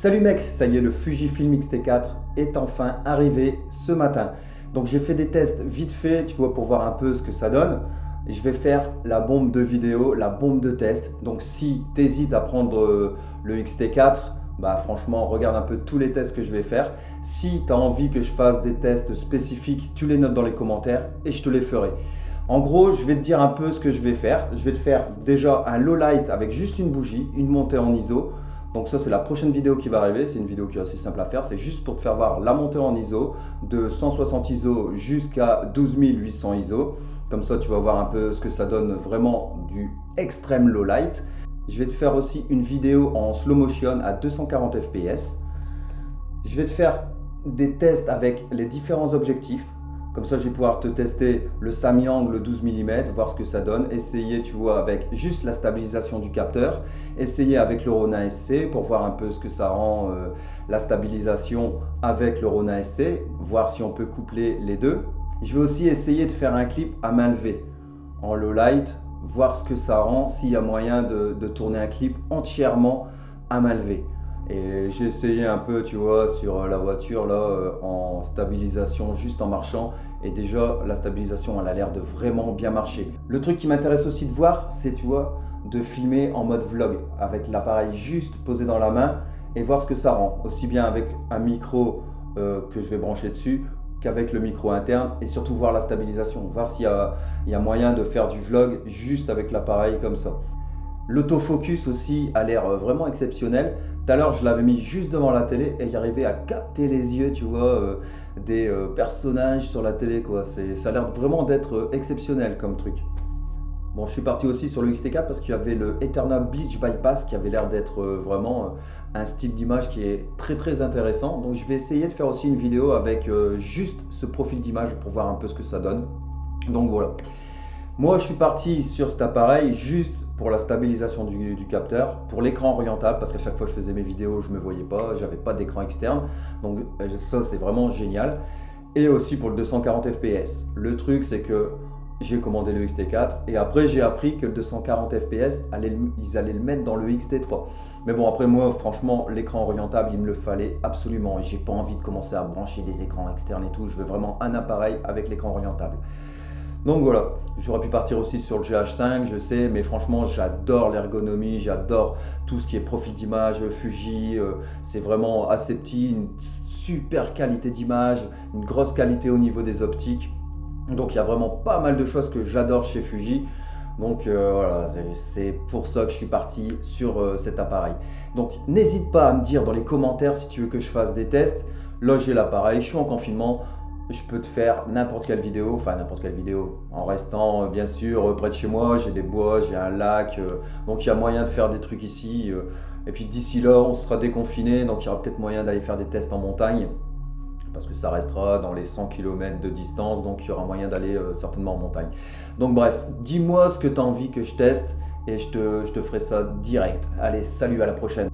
Salut mec, ça y est, le Fujifilm X-T4 est enfin arrivé ce matin. Donc j'ai fait des tests vite fait, tu vois, pour voir un peu ce que ça donne. Je vais faire la bombe de vidéo, la bombe de test. Donc si tu hésites à prendre le X-T4, bah franchement, regarde un peu tous les tests que je vais faire. Si tu as envie que je fasse des tests spécifiques, tu les notes dans les commentaires et je te les ferai. En gros, je vais te dire un peu ce que je vais faire. Je vais te faire déjà un low light avec juste une bougie, une montée en ISO. Donc ça, c'est la prochaine vidéo qui va arriver. C'est une vidéo qui est assez simple à faire. C'est juste pour te faire voir la montée en ISO de 160 ISO jusqu'à 12800 ISO. Comme ça, tu vas voir un peu ce que ça donne vraiment du extrême low light. Je vais te faire aussi une vidéo en slow motion à 240 fps. Je vais te faire des tests avec les différents objectifs. Comme ça, je vais pouvoir te tester le Samyang, le 12 mm, voir ce que ça donne. Essayer, tu vois, avec juste la stabilisation du capteur. Essayer avec le Ronin SC pour voir un peu ce que ça rend la stabilisation avec le Ronin SC. Voir si on peut coupler les deux. Je vais aussi essayer de faire un clip à main levée en low light. Voir ce que ça rend, s'il y a moyen de tourner un clip entièrement à main levée. Et j'ai essayé un peu, tu vois, sur la voiture là, en stabilisation, juste en marchant. Et déjà, la stabilisation, elle a l'air de vraiment bien marcher. Le truc qui m'intéresse aussi de voir, c'est, tu vois, de filmer en mode vlog, avec l'appareil juste posé dans la main et voir ce que ça rend. Aussi bien avec un micro que je vais brancher dessus, qu'avec le micro interne, et surtout voir la stabilisation, voir s'il y a moyen de faire du vlog juste avec l'appareil comme ça. L'autofocus aussi a l'air vraiment exceptionnel. Tout à l'heure, je l'avais mis juste devant la télé et j'arrivais à capter les yeux, tu vois, des personnages sur la télé, quoi. Ça a l'air vraiment d'être exceptionnel comme truc. Bon, je suis parti aussi sur le X-T4 parce qu'il y avait le Eternal Bleach Bypass qui avait l'air d'être vraiment un style d'image qui est très très intéressant. Donc je vais essayer de faire aussi une vidéo avec juste ce profil d'image pour voir un peu ce que ça donne. Donc voilà. Moi, je suis parti sur cet appareil juste pour la stabilisation du capteur, pour l'écran orientable, parce qu'à chaque fois que je faisais mes vidéos, je ne me voyais pas, j'avais pas d'écran externe. Donc ça, c'est vraiment génial. Et aussi pour le 240 fps. Le truc, c'est que j'ai commandé le X-T4 et après, j'ai appris que le 240 fps, ils allaient le mettre dans le X-T3. Mais bon, après moi, franchement, l'écran orientable, il me le fallait absolument. Et j'ai pas envie de commencer à brancher des écrans externes et tout. Je veux vraiment un appareil avec l'écran orientable. Donc voilà, j'aurais pu partir aussi sur le GH5, je sais, mais franchement, j'adore l'ergonomie, j'adore tout ce qui est profil d'image, Fuji, c'est vraiment assez petit, une super qualité d'image, une grosse qualité au niveau des optiques. Donc il y a vraiment pas mal de choses que j'adore chez Fuji. Donc voilà, c'est pour ça que je suis parti sur cet appareil. Donc n'hésite pas à me dire dans les commentaires si tu veux que je fasse des tests. Là j'ai l'appareil, je suis en confinement. Je peux te faire n'importe quelle vidéo, enfin n'importe quelle vidéo, en restant bien sûr près de chez moi, j'ai des bois, j'ai un lac, donc il y a moyen de faire des trucs ici. Et puis d'ici là, on sera déconfiné, donc il y aura peut-être moyen d'aller faire des tests en montagne, parce que ça restera dans les 100 km de distance, donc il y aura moyen d'aller certainement en montagne. Donc bref, dis-moi ce que tu as envie que je teste, et je te ferai ça direct. Allez, salut, à la prochaine.